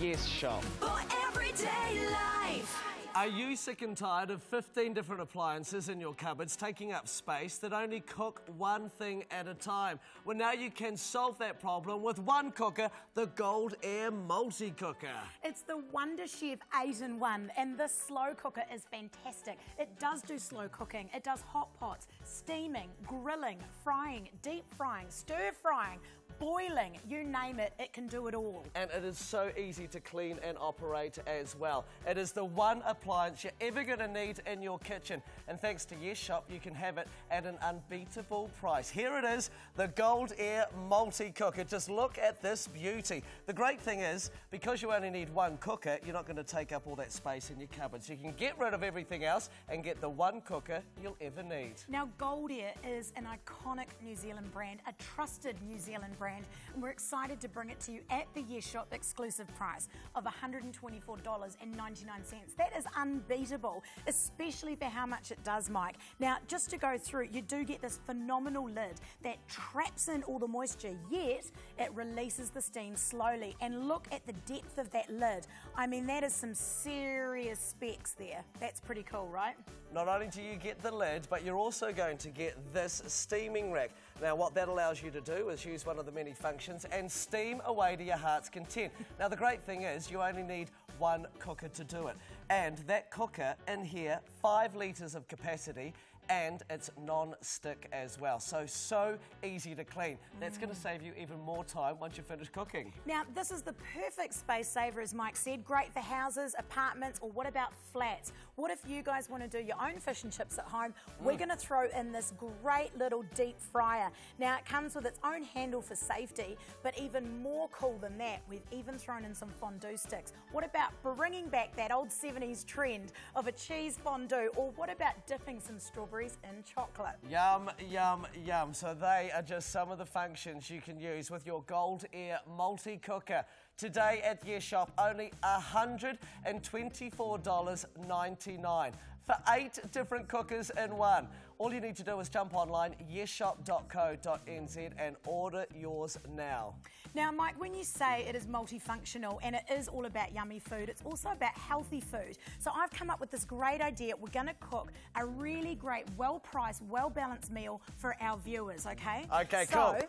Yes Shop. For everyday life. Are you sick and tired of 15 different appliances in your cupboards taking up space that only cook one thing at a time? Well, now you can solve that problem with one cooker, the Goldair Multicooker. It's the Wonder Chef 8-in-1, and this slow cooker is fantastic. It does do slow cooking. It does hot pots, steaming, grilling, frying, deep frying, stir frying, boiling, you name it, it can do it all. And it is so easy to clean and operate as well. It is the one appliance you're ever going to need in your kitchen. And thanks to Yes Shop, you can have it at an unbeatable price. Here it is, the Goldair Multicooker. Just look at this beauty. The great thing is, because you only need one cooker, you're not going to take up all that space in your cupboard. So you can get rid of everything else and get the one cooker you'll ever need. Now, Goldair is an iconic New Zealand brand, a trusted New Zealand brand, and we're excited to bring it to you at the Yes Shop exclusive price of $124.99. That is unbeatable, especially for how much it does, Mike. Now, just to go through, you do get this phenomenal lid that traps in all the moisture, yet it releases the steam slowly. And look at the depth of that lid. I mean, that is some serious specs there. That's pretty cool, right? Not only do you get the lid, but you're also going to get this steaming rack. Now, what that allows you to do is use one of the many functions and steam away to your heart's content. Now, the great thing is you only need one cooker to do it. And that cooker in here, 5 litres of capacity, and it's non-stick as well. So easy to clean. That's going to save you even more time once you finish cooking. Now, this is the perfect space saver, as Mike said. Great for houses, apartments, or what about flats? What if you guys want to do your own fish and chips at home? We're going to throw in this great little deep fryer. Now, it comes with its own handle for safety, but even more cool than that, we've even thrown in some fondue sticks. What about bringing back that old 70s trend of a cheese fondue, or what about dipping some strawberries in chocolate? Yum, yum, yum. So they are just some of the functions you can use with your Goldair Multicooker. Today at Yes Shop, only $124.99 for 8 different cookers in one. All you need to do is jump online, yesshop.co.nz, and order yours now. Now, Mike, when you say it is multifunctional and it is all about yummy food, it's also about healthy food. So I've come up with this great idea. We're going to cook a really great, well-priced, well-balanced meal for our viewers, okay? Okay, cool.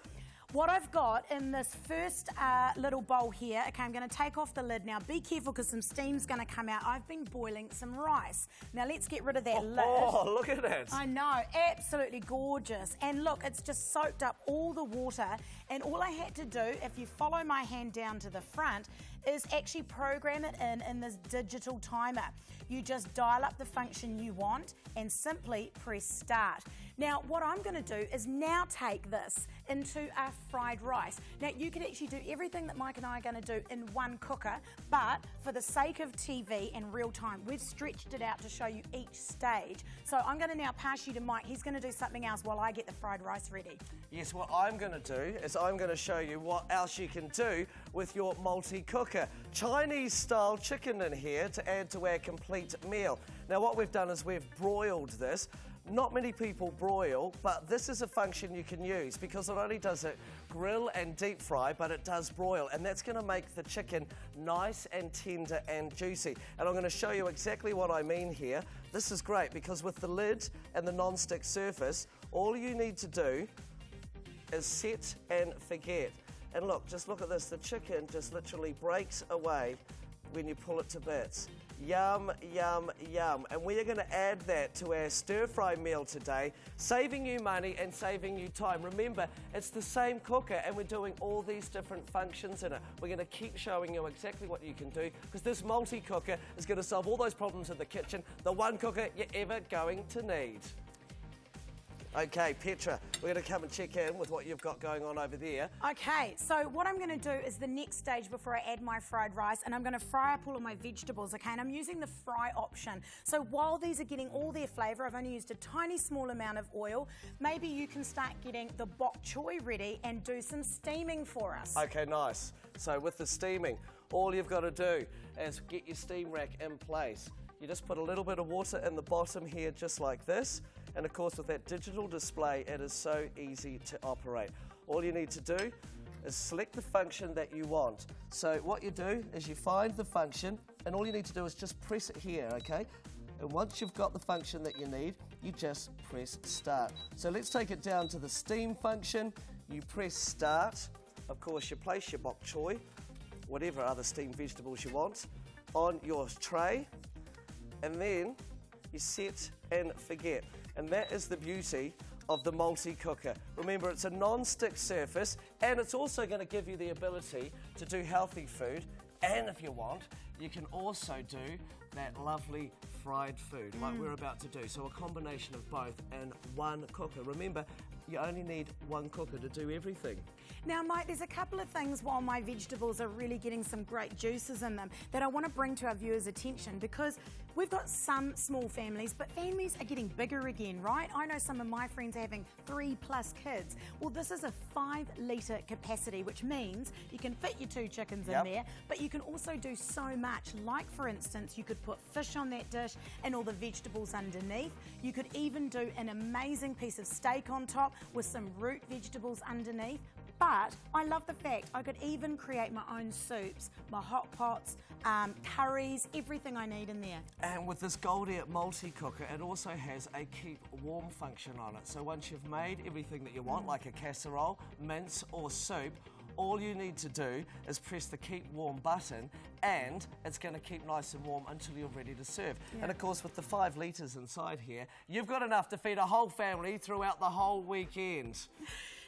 What I've got in this first little bowl here, okay, I'm going to take off the lid now. Be careful because some steam's going to come out. I've been boiling some rice. Now let's get rid of that lid. Oh, look at it. I know, absolutely gorgeous. And look, it's just soaked up all the water. And all I had to do, if you follow my hand down to the front, is actually program it in this digital timer. You just dial up the function you want and simply press start. Now, what I'm going to do is now take this into our fried rice. Now, you could actually do everything that Mike and I are going to do in one cooker, but for the sake of TV and real time, we've stretched it out to show you each stage. So I'm going to now pass you to Mike. He's going to do something else while I get the fried rice ready. Yes, what I'm going to do is I'm going to show you what else you can do with your multi-cooker. Chinese-style chicken in here to add to our complete meal. Now, what we've done is we've broiled this. Not many people broil, but this is a function you can use because not only does it grill and deep fry, but it does broil, and that's going to make the chicken nice and tender and juicy. And I'm going to show you exactly what I mean here. This is great because with the lid and the non-stick surface, all you need to do is set and forget. And look, just look at this. The chicken just literally breaks away when you pull it to bits. Yum, yum, yum. And we are going to add that to our stir-fry meal today, saving you money and saving you time. Remember, it's the same cooker and we're doing all these different functions in it. We're going to keep showing you exactly what you can do because this multi-cooker is going to solve all those problems in the kitchen, the one cooker you're ever going to need. Okay, Petra, we're going to come and check in with what you've got going on over there. Okay, so what I'm going to do is the next stage before I add my fried rice, and I'm going to fry up all of my vegetables, okay? And I'm using the fry option. So while these are getting all their flavour, I've only used a tiny small amount of oil. Maybe you can start getting the bok choy ready and do some steaming for us. Okay, nice. So with the steaming, all you've got to do is get your steam rack in place. You just put a little bit of water in the bottom here, just like this. And of course, with that digital display, it is so easy to operate. All you need to do is select the function that you want. So what you do is you find the function, and all you need to do is just press it here, okay? And once you've got the function that you need, you just press start. So let's take it down to the steam function. You press start. Of course, you place your bok choy, whatever other steamed vegetables you want, on your tray, and then you set and forget. And that is the beauty of the multi-cooker. Remember, it's a non-stick surface, and it's also going to give you the ability to do healthy food, and if you want, you can also do that lovely fried food like we're about to do. So a combination of both in one cooker. Remember, you only need one cooker to do everything. Now, Mike, there's a couple of things while my vegetables are really getting some great juices in them that I want to bring to our viewers' attention, because we've got some small families, but families are getting bigger again, right? I know some of my friends are having 3+ kids. Well, this is a 5-litre capacity, which means you can fit your 2 chickens in there, but you can also do so much. Like, for instance, you could put fish on that dish and all the vegetables underneath. You could even do an amazing piece of steak on top with some root vegetables underneath. But I love the fact I could even create my own soups, my hot pots, curries, everything I need in there. And with this Goldair multi-cooker, it also has a keep warm function on it. So once you've made everything that you want, like a casserole, mince or soup, all you need to do is press the keep warm button, and it's going to keep nice and warm until you're ready to serve. And of course, with the 5 litres inside here, you've got enough to feed a whole family throughout the whole weekend.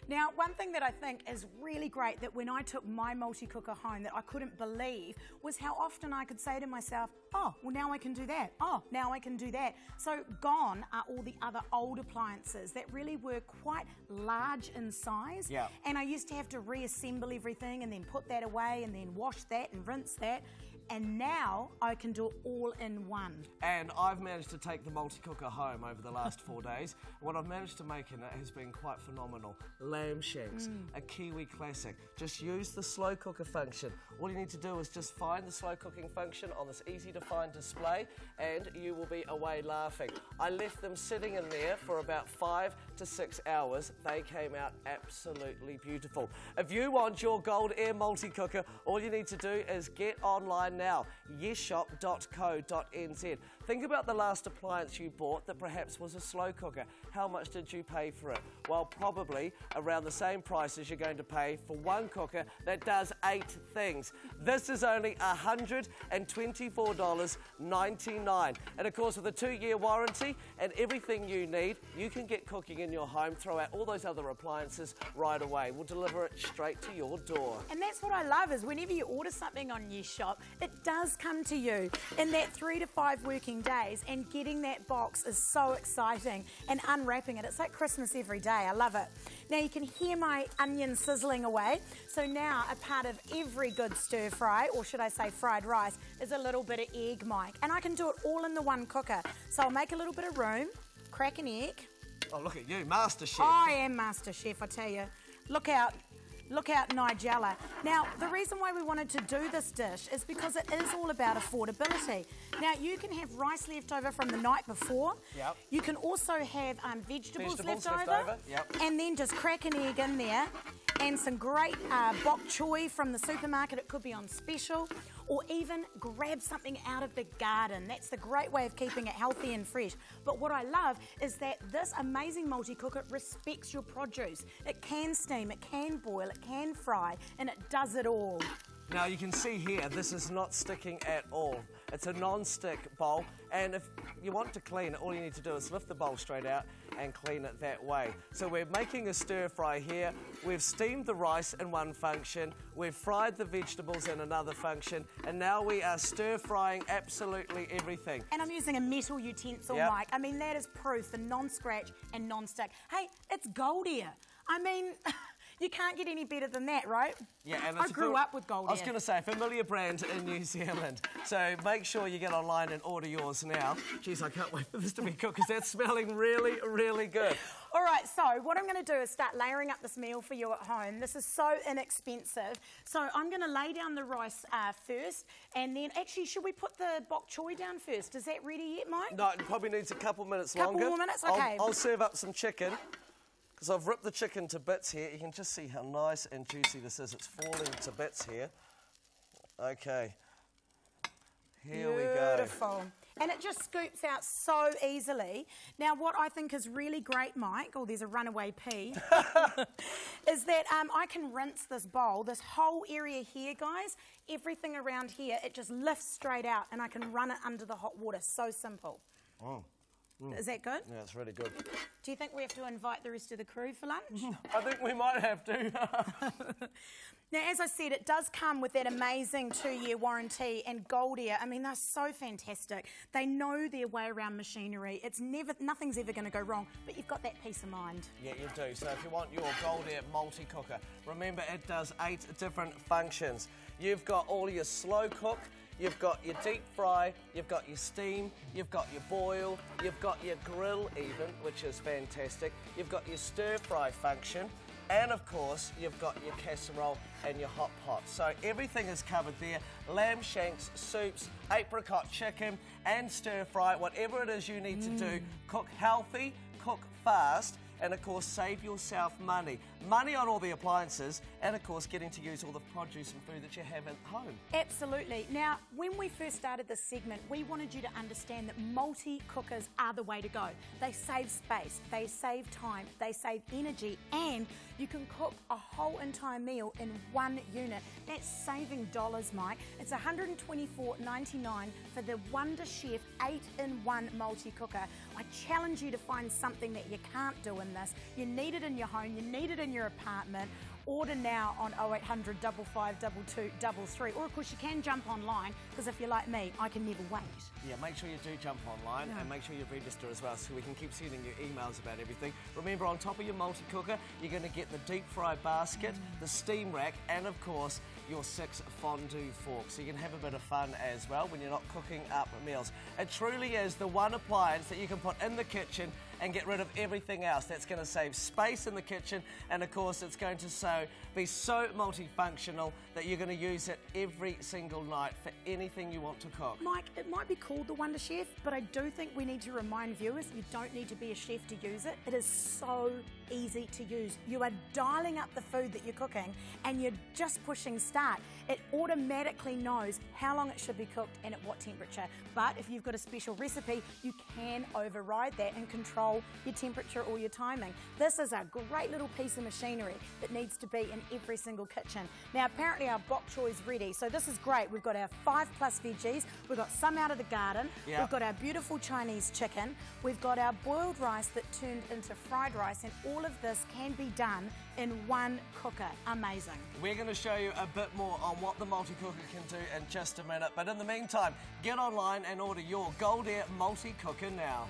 Now, one thing that I think is really great that when I took my multi-cooker home that I couldn't believe was how often I could say to myself, oh, well, now I can do that. Oh, now I can do that. So gone are all the other old appliances that really were quite large in size. Yeah. And I used to have to reassemble everything and then put that away and then wash that and rinse that. And now I can do it all in one. And I've managed to take the multi-cooker home over the last 4 days. What I've managed to make in it has been quite phenomenal. Lamb shanks, a Kiwi classic. Just use the slow cooker function. All you need to do is just find the slow cooking function on this easy to find display, and you will be away laughing. I left them sitting in there for about 5 to 6 hours. They came out absolutely beautiful. If you want your Goldair multi-cooker, all you need to do is get online now, yesshop.co.nz. Think about the last appliance you bought that perhaps was a slow cooker. How much did you pay for it? Well, probably around the same price as you're going to pay for one cooker that does 8 things. This is only $124.99. And of course, with a 2-year warranty and everything you need, you can get cooking in your home, throw out all those other appliances right away. We'll deliver it straight to your door. And that's what I love, is whenever you order something on Yes Shop, it does come to you in that 3 to 5 working days, and getting that box is so exciting, and unwrapping it, it's like Christmas every day. I love it. Now you can hear my onion sizzling away, so now a part of every good stir fry, or should I say fried rice, is a little bit of egg, Mike, and I can do it all in the one cooker. So I'll make a little bit of room, crack an egg. Oh, look at you, Master Chef. I am Master Chef, I tell you. Look out, Nigella. Now, the reason why we wanted to do this dish is because it is all about affordability. Now, you can have rice left over from the night before. Yep. You can also have vegetables left over. Yep. And then just crack an egg in there, and some great bok choy from the supermarket. It could be on special. Or even grab something out of the garden. That's the great way of keeping it healthy and fresh. But what I love is that this amazing multi-cooker respects your produce. It can steam, it can boil, it can fry, and it does it all. Now you can see here, this is not sticking at all. It's a non-stick bowl, and if you want to clean it, all you need to do is lift the bowl straight out and clean it that way. So we're making a stir fry here. We've steamed the rice in one function, we've fried the vegetables in another function, and now we are stir frying absolutely everything. And I'm using a metal utensil, Mike. I mean, that is proof for non-scratch and non-stick. Hey, it's Goldair. I mean, you can't get any better than that, right? Yeah, and I grew up with Goldair. I was going to say, a familiar brand in New Zealand. So make sure you get online and order yours now. Geez, I can't wait for this to be cooked, because that's smelling really, really good. All right, so what I'm going to do is start layering up this meal for you at home. This is so inexpensive. So I'm going to lay down the rice first, and then, actually, should we put the bok choy down first? Is that ready yet, Mike? No, it probably needs a couple minutes longer. Couple more minutes? Okay. I'll serve up some chicken. because I've ripped the chicken to bits here. You can just see how nice and juicy this is. It's falling to bits here. Okay. Here we go. Beautiful. And it just scoops out so easily. Now, what I think is really great, Mike, oh, there's a runaway pea, is that I can rinse this bowl, this whole area here, guys, everything around here, it just lifts straight out and I can run it under the hot water. So simple. Oh. Is that good? Yeah, it's really good. Do you think we have to invite the rest of the crew for lunch? I think we might have to. Now, as I said, it does come with that amazing 2-year warranty, and Goldair, I mean, they're so fantastic. They know their way around machinery. Nothing's ever going to go wrong, but you've got that peace of mind. Yeah, you do. So if you want your Goldair multi-cooker, remember it does 8 different functions. You've got all your slow cook, you've got your deep fry, you've got your steam, you've got your boil, you've got your grill even, which is fantastic. You've got your stir fry function, and of course, you've got your casserole and your hot pot. So everything is covered there. Lamb shanks, soups, apricot chicken, and stir fry, whatever it is you need to do. Cook healthy, cook fast, and of course save yourself money. Money on all the appliances, and of course getting to use all the produce and food that you have at home. Absolutely. Now, when we first started this segment, we wanted you to understand that multi-cookers are the way to go. They save space, they save time, they save energy, and you can cook a whole entire meal in one unit. That's saving dollars, Mike. It's $124.99 for the Wonder Chef 8-in-1 multi-cooker. I challenge you to find something that you can't do in this. You need it in your home, you need it in your apartment. Order now on 0800 5522 33, or of course you can jump online, because if you're like me, I can never wait. Yeah, make sure you do jump online and make sure you register as well, so we can keep sending you emails about everything. Remember, on top of your multi-cooker, you're going to get the deep fry basket, the steam rack, and of course your 6 fondue forks, so you can have a bit of fun as well when you're not cooking up meals. It truly is the one appliance that you can put in the kitchen and get rid of everything else. That's going to save space in the kitchen, and of course it's going to be so multifunctional that you're going to use it every single night for anything you want to cook. Mike, it might be called the Wonder Chef, but I do think we need to remind viewers you don't need to be a chef to use it. It is so easy to use. You are dialing up the food that you're cooking and you're just pushing start. It automatically knows how long it should be cooked and at what temperature. But if you've got a special recipe, you can override that and control your temperature or your timing. This is a great little piece of machinery that needs to be in every single kitchen. Now, apparently our bok choy is ready, so this is great. We've got our 5+ veggies, we've got some out of the garden, we've got our beautiful Chinese chicken, we've got our boiled rice that turned into fried rice, and all of this can be done in one cooker. Amazing. We're going to show you a bit more on what the multi-cooker can do in just a minute, but in the meantime, get online and order your Goldair multi-cooker now.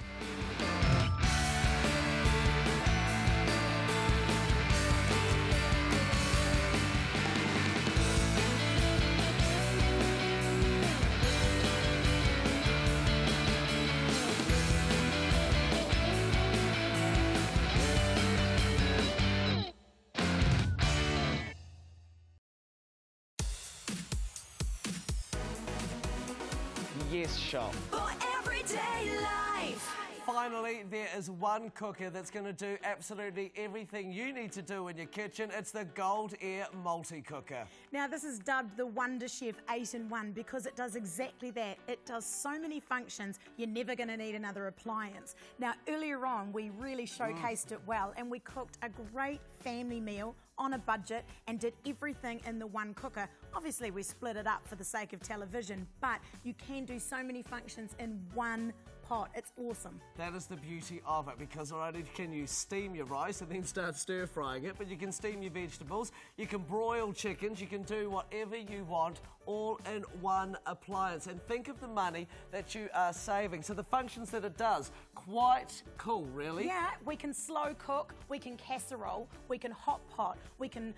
Yes, shop. For everyday life. Finally, there is one cooker that's going to do absolutely everything you need to do in your kitchen. It's the Goldair multi-cooker. Now, this is dubbed the Wonder Chef 8-in-1 because it does exactly that. It does so many functions, you're never going to need another appliance. Now, earlier on, we really showcased it well, and we cooked a great family meal on a budget and did everything in the one cooker. Obviously, we split it up for the sake of television, but you can do so many functions in one pot. It's awesome. That is the beauty of it, because not only can you steam your rice and then start stir frying it, but you can steam your vegetables, you can broil chickens, you can do whatever you want, all in one appliance. And think of the money that you are saving. So the functions that it does, quite cool, really. Yeah, we can slow cook, we can casserole, we can hot pot, we can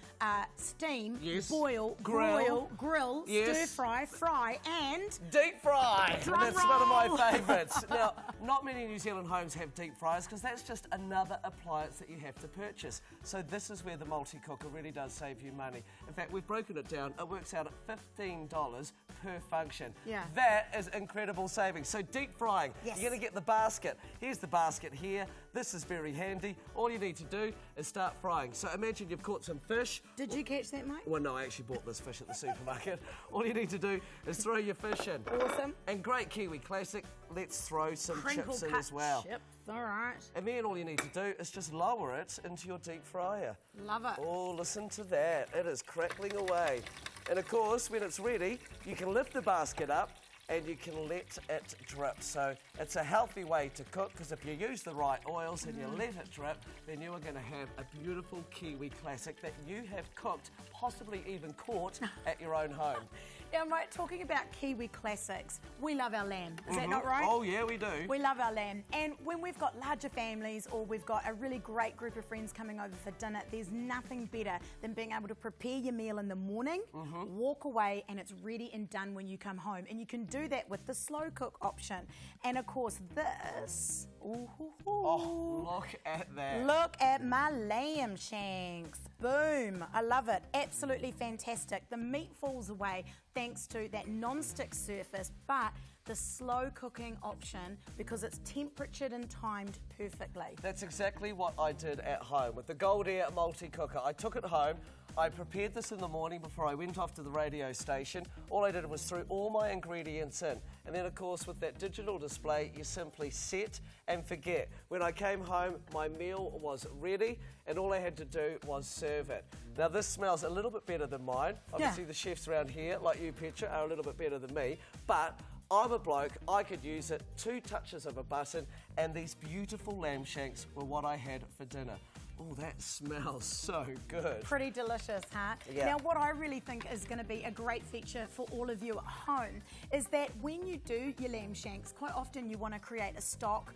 steam, boil, grill, stir fry, and deep fry. Drum That's roll. one of my favourites. Now, not many New Zealand homes have deep fryers because that's just another appliance that you have to purchase. So this is where the multi-cooker really does save you money. In fact, we've broken it down. It works out at $15 per function. Yeah. That is incredible savings. So deep frying, Yes. you're going to get the basket. Here's the basket here. this is very handy. All you need to do is start frying. So imagine you've caught some fish. Did you catch that, mate? Well, no, I actually bought this fish at the supermarket. All you need to do is throw your fish in. Awesome. And great Kiwi classic, let's throw some Crinkle chips in cut as well. chips, all right. And then all you need to do is just lower it into your deep fryer. Love it. Oh, listen to that. It is crackling away. And of course, when it's ready, you can lift the basket up and you can let it drip. So it's a healthy way to cook, because if you use the right oils and you let it drip, then you are going to have a beautiful Kiwi classic that you have cooked, possibly even caught at your own home. Yeah, mate, talking about Kiwi classics, we love our lamb. Is that not right? Oh, yeah, we do. We love our lamb. And when we've got larger families or we've got a really great group of friends coming over for dinner, there's nothing better than being able to prepare your meal in the morning, walk away, and it's ready and done when you come home. And you can do that with the slow cook option. And of course, this... Oh, look at that. Look at my lamb, Shanks. Boom. I love it. Absolutely fantastic. The meat falls away thanks to that non-stick surface, but the slow cooking option, because it's temperatured and timed perfectly. That's exactly what I did at home with the Goldair multi-cooker. I took it home. I prepared this in the morning before I went off to the radio station. All I did was threw all my ingredients in. And then, of course, with that digital display, you simply set and forget. When I came home, my meal was ready, and all I had to do was serve it. Now, this smells a little bit better than mine. Obviously, the chefs around here, like you, Petra, are a little bit better than me. But I'm a bloke, I could use it, 2 touches of a button, and these beautiful lamb shanks were what I had for dinner. Oh, that smells so good. Pretty delicious, huh? Yeah. Now, what I really think is going to be a great feature for all of you at home is that when you do your lamb shanks, quite often you want to create a stock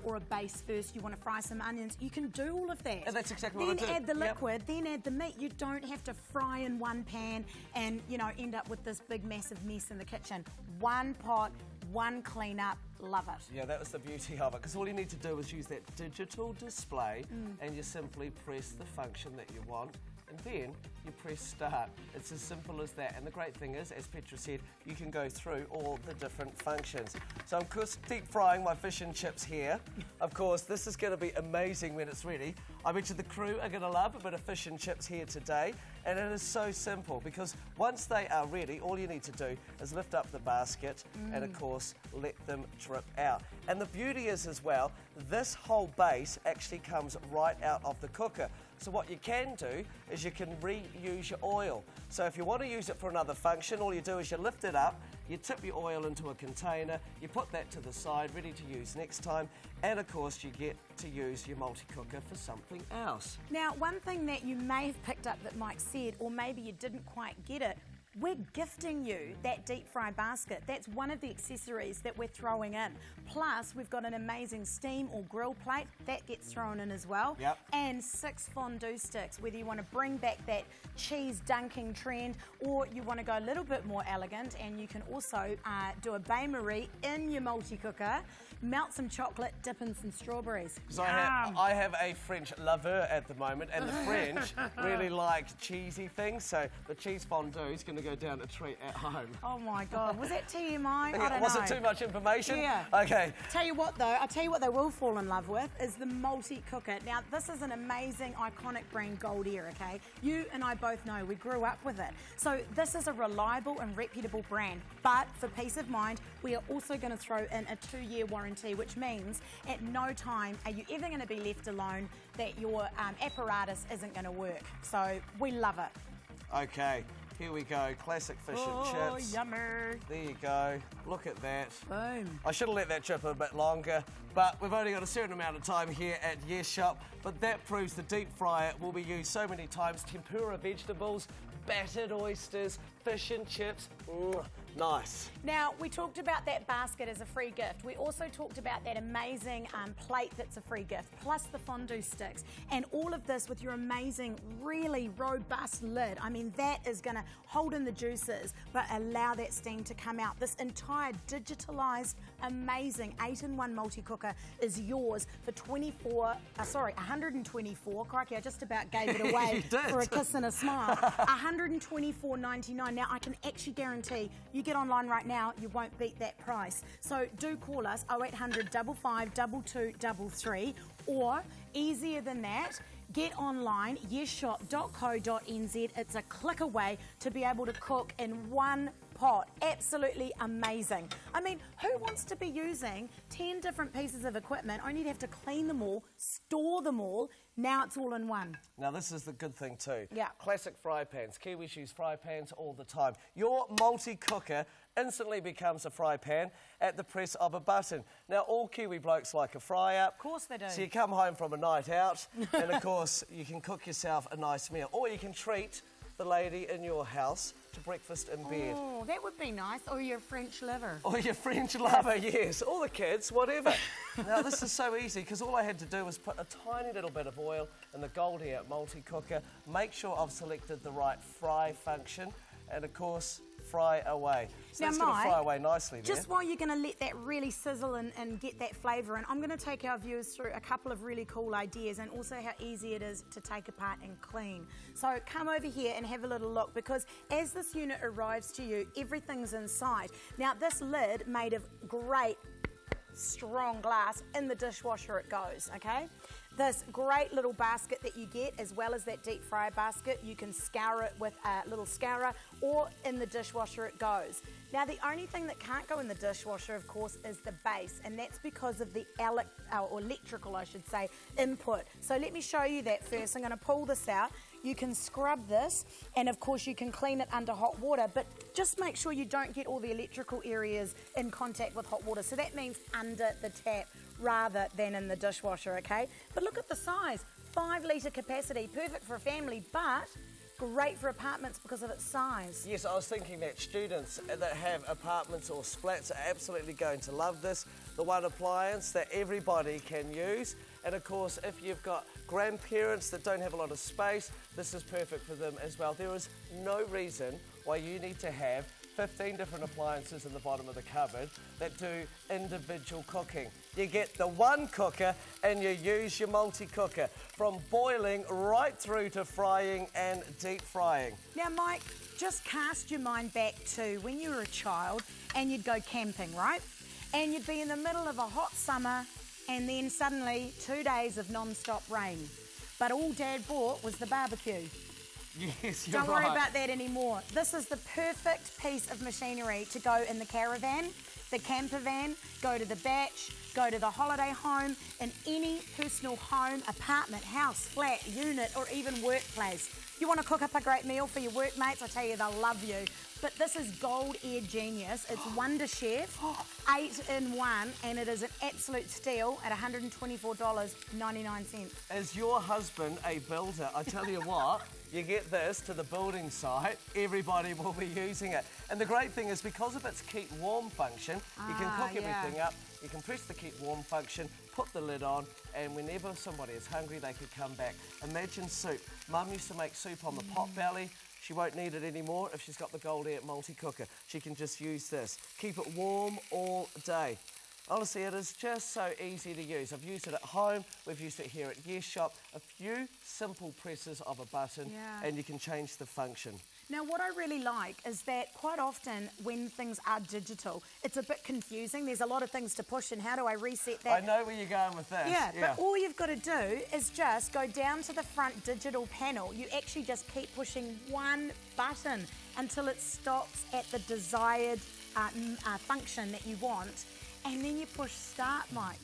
or a base first. You want to fry some onions. You can do all of that. And that's exactly what I Then did. add the liquid, then add the meat. You don't have to fry in one pan and, you know, end up with this big, massive mess in the kitchen. One pot, one clean up. Love it. Yeah, that was the beauty of it, because all you need to do is use that digital display and you simply press the function that you want, and then you press start. It's as simple as that. And the great thing is, as Petra said, you can go through all the different functions. So I'm deep frying my fish and chips here. Of course, this is going to be amazing when it's ready. I bet you the crew are going to love a bit of fish and chips here today. And it is so simple, because once they are ready, all you need to do is lift up the basket and, of course, let them drip out. And the beauty is, as well, this whole base actually comes right out of the cooker. So what you can do is you can reuse your oil. So if you want to use it for another function, all you do is you lift it up, you tip your oil into a container, you put that to the side, ready to use next time, and of course you get to use your multi-cooker for something else. Now, one thing that you may have picked up that Mike said, or maybe you didn't quite get it, we're gifting you that deep fry basket. That's one of the accessories that we're throwing in. Plus, we've got an amazing steam or grill plate that gets thrown in as well. Yep. And 6 fondue sticks, whether you want to bring back that cheese dunking trend or you want to go a little bit more elegant, and you can also do a bain-marie in your multi-cooker, melt some chocolate, dip in some strawberries. Because I have a French lover at the moment, and the French really like cheesy things, so the cheese fondue is going to go down a treat at home. Oh my God, was that TMI? I don't know. Was it too much information? Yeah. Okay. Tell you what though, I'll tell you what they will fall in love with is the multi-cooker. Now this is an amazing, iconic brand, Goldair, okay? You and I both know, we grew up with it. So this is a reliable and reputable brand, but for peace of mind, we are also going to throw in a 2-year warranty, which means at no time are you ever going to be left alone that your apparatus isn't going to work. So we love it. Okay. Here we go, classic fish and chips. Oh, yummer. There you go. Look at that. Boom. I should have let that trip a bit longer, but we've only got a certain amount of time here at Yes Shop. But that proves the deep fryer will be used so many times. Tempura vegetables, battered oysters, fish and chips. Nice. Now, we talked about that basket as a free gift. We also talked about that amazing plate that's a free gift, plus the fondue sticks. And all of this with your amazing, really robust lid. I mean, that is going to hold in the juices, but allow that steam to come out. This entire digitalized, amazing 8-in-1 multi-cooker is yours for 124, crikey, I just about gave it away for a kiss and a smile. $124.99. Now, I can actually guarantee you get online right now, you won't beat that price. So do call us 0800 55 22 33, Or, easier than that, get online, yesshop.co.nz. It's a click away to be able to cook in one pot. Absolutely amazing. I mean, who wants to be using 10 different pieces of equipment, only to have to clean them all, store them all? Now it's all in one. Now this is the good thing too. Yeah. Classic fry pans. Kiwis use fry pans all the time. Your multi-cooker instantly becomes a fry pan at the press of a button. Now all Kiwi blokes like a fry up. Of course they do. So you come home from a night out and of course you can cook yourself a nice meal. Or you can treat the lady in your house to breakfast in bed. Oh, that would be nice. Or your French liver. Or your French lover, yes. Or the kids, whatever. Now, this is so easy because all I had to do was put a tiny little bit of oil in the Goldair multi-cooker, make sure I've selected the right fry function, and of course, fry away. So it's going to fry away nicely there. Just while you're going to let that really sizzle and get that flavour in, I'm going to take our viewers through a couple of really cool ideas and also how easy it is to take apart and clean. So come over here and have a little look, because as this unit arrives to you, everything's inside. Now this lid made of great strong glass, in the dishwasher it goes, okay? This great little basket that you get, as well as that deep fryer basket, you can scour it with a little scourer, or in the dishwasher it goes. Now the only thing that can't go in the dishwasher, of course, is the base, and that's because of the electrical, I should say, input. So let me show you that first. I'm going to pull this out. You can scrub this, and of course you can clean it under hot water, but just make sure you don't get all the electrical areas in contact with hot water. So that means under the tap rather than in the dishwasher, okay? But look at the size, 5 litre capacity, perfect for a family, but great for apartments because of its size. Yes, I was thinking that students that have apartments or splats are absolutely going to love this. The one appliance that everybody can use. And of course, if you've got grandparents that don't have a lot of space, this is perfect for them as well. There is no reason why you need to have 15 different appliances in the bottom of the cupboard that do individual cooking. You get the one cooker and you use your multi-cooker, from boiling right through to frying and deep frying. Now, Mike, just cast your mind back to when you were a child and you'd go camping, right? And you'd be in the middle of a hot summer and then suddenly 2 days of non-stop rain. But all Dad bought was the barbecue. Yes, you're right. Don't worry about that anymore. This is the perfect piece of machinery to go in the caravan, the camper van, go to the batch, go to the holiday home, in any personal home, apartment, house, flat, unit, or even workplace. You want to cook up a great meal for your workmates? I tell you, they'll love you. But this is Goldair Genius. It's Wonder Chef, 8-in-1, and it is an absolute steal at $124.99. Is your husband a builder? I tell you what, you get this to the building site, everybody will be using it. And the great thing is, because of its keep warm function, you can cook everything up, you can press the keep warm function, put the lid on, and whenever somebody is hungry, they could come back. Imagine soup. Mum used to make soup on the pot belly. She won't need it anymore if she's got the Goldair multi-cooker. She can just use this. Keep it warm all day. Honestly, it is just so easy to use. I've used it at home, we've used it here at Yes Shop. A few simple presses of a button and you can change the function. Now, what I really like is that quite often when things are digital, it's a bit confusing. There's a lot of things to push, and how do I reset that? I know where you're going with this. Yeah, but all you've got to do is just go down to the front digital panel. You actually just keep pushing one button until it stops at the desired function that you want, and then you push start, Mike.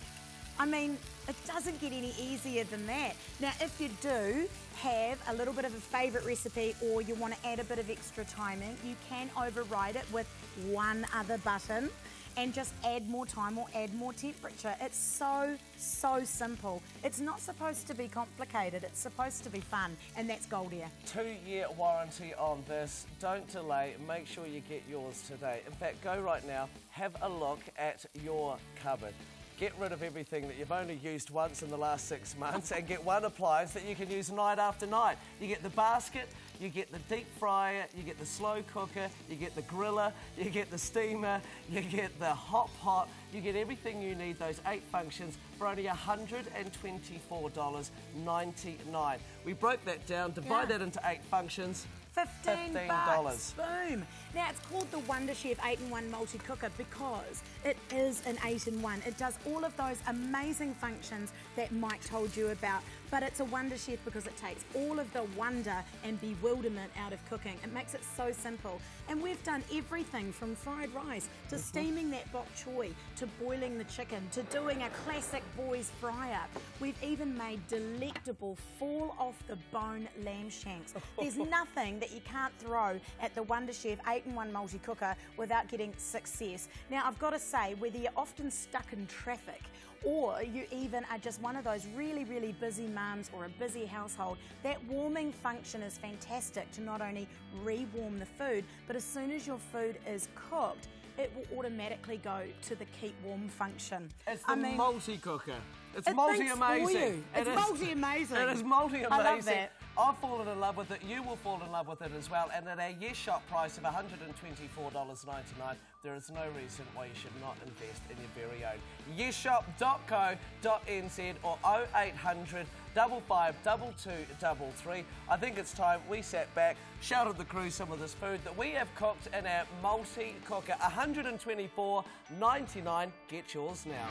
I mean, it doesn't get any easier than that. Now, if you do have a little bit of a favourite recipe, or you want to add a bit of extra timing, you can override it with one other button and just add more time or add more temperature. It's so, so simple. It's not supposed to be complicated. It's supposed to be fun, and that's Goldair. 2-year warranty on this. Don't delay. Make sure you get yours today. In fact, go right now, have a look at your cupboard. Get rid of everything that you've only used once in the last 6 months and get one appliance that you can use night after night. You get the basket, you get the deep fryer, you get the slow cooker, you get the griller, you get the steamer, you get the hot pot, you get everything you need, those 8 functions, for only $124.99. We broke that down, divide that into 8 functions. $15. $8.99. Boom. Now, it's called the Wonder Chef 8-in-1 Multicooker because it is an 8-in-1. It does all of those amazing functions that Mike told you about, but it's a Wonder Chef because it takes all of the wonder and bewilderment out of cooking. It makes it so simple. And we've done everything from fried rice to steaming that bok choy to boiling the chicken to doing a classic boys fry-up. We've even made delectable fall-off-the-bone lamb shanks. There's nothing that you can't throw at the Wonder Chef 8-in-1 Multicooker without getting success. Now, I've got to say, whether you're often stuck in traffic or you even are just one of those really, really busy mums or a busy household, that warming function is fantastic to not only re-warm the food, but as soon as your food is cooked, it will automatically go to the keep warm function. It's the multi-cooker. It's multi-amazing. It's multi-amazing. It is multi-amazing. I love that. I've fallen in love with it. You will fall in love with it as well. And at our Yes Shop price of $124.99, there is no reason why you should not invest in your very own. yesshop.co.nz or 0800 552233. I think it's time we sat back, shouted the crew some of this food that we have cooked in our multi-cooker. $124.99. Get yours now.